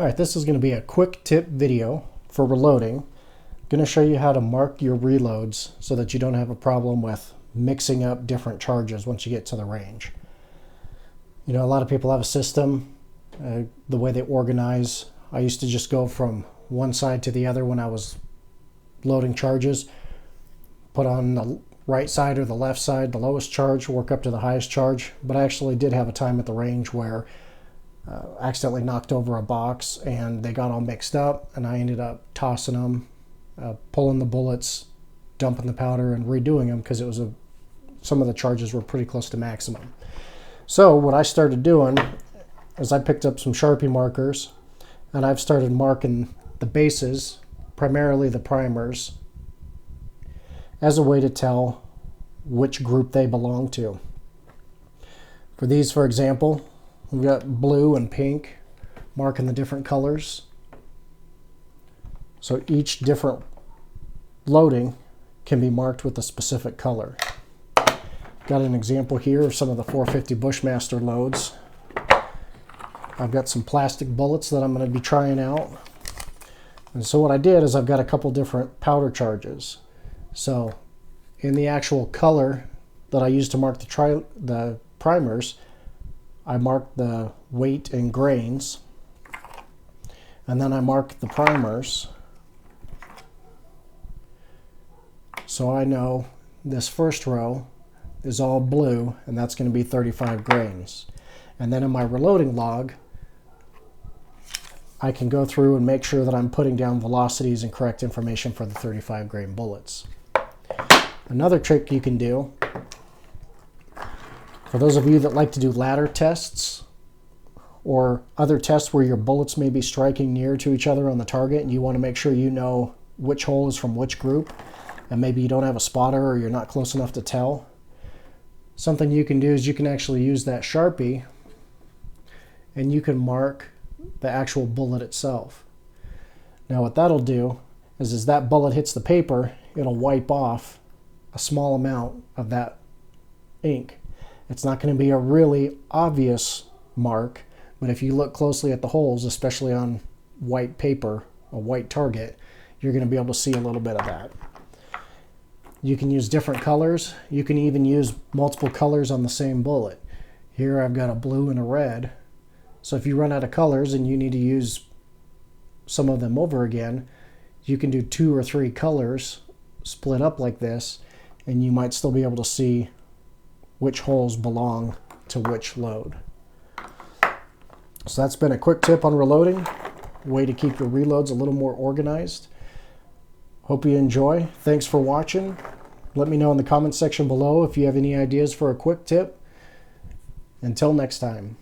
Alright, this is going to be a quick tip video for reloading. I'm going to show you how to mark your reloads so that you don't have a problem with mixing up different charges once you get to the range. You know, a lot of people have a system, the way they organize. I used to just go from one side to the other when I was loading charges. Put on the right side or the left side the lowest charge, work up to the highest charge. But I actually did have a time at the range where accidentally knocked over a box and they got all mixed up, and I ended up tossing them, pulling the bullets, dumping the powder, and redoing them because it was some of the charges were pretty close to maximum. So what I started doing is I picked up some Sharpie markers and I've started marking the bases, primarily the primers, as a way to tell which group they belong to. For these, for example, we've got blue and pink marking the different colors. So each different loading can be marked with a specific color. Got an example here of some of the 450 Bushmaster loads. I've got some plastic bullets that I'm going to be trying out. And so what I did is I've got a couple different powder charges. So in the actual color that I used to mark the primers, I marked the weight in grains, and then I marked the primers so I know this first row is all blue and that's going to be 35 grains. And then in my reloading log I can go through and make sure that I'm putting down velocities and correct information for the 35 grain bullets. Another trick you can do, for those of you that like to do ladder tests or other tests where your bullets may be striking near to each other on the target and you want to make sure you know which hole is from which group, and maybe you don't have a spotter or you're not close enough to tell, something you can do is you can actually use that Sharpie and you can mark the actual bullet itself. Now what that'll do is as that bullet hits the paper, it'll wipe off a small amount of that ink. It's not going to be a really obvious mark, but if you look closely at the holes, especially on white paper, a white target, you're going to be able to see a little bit of that. You can use different colors. You can even use multiple colors on the same bullet. Here I've got a blue and a red. So if you run out of colors and you need to use some of them over again, you can do 2 or 3 colors split up like this, and you might still be able to see which holes belong to which load. So that's been a quick tip on reloading, way to keep your reloads a little more organized. Hope you enjoy. Thanks for watching. Let me know in the comments section below if you have any ideas for a quick tip. Until next time.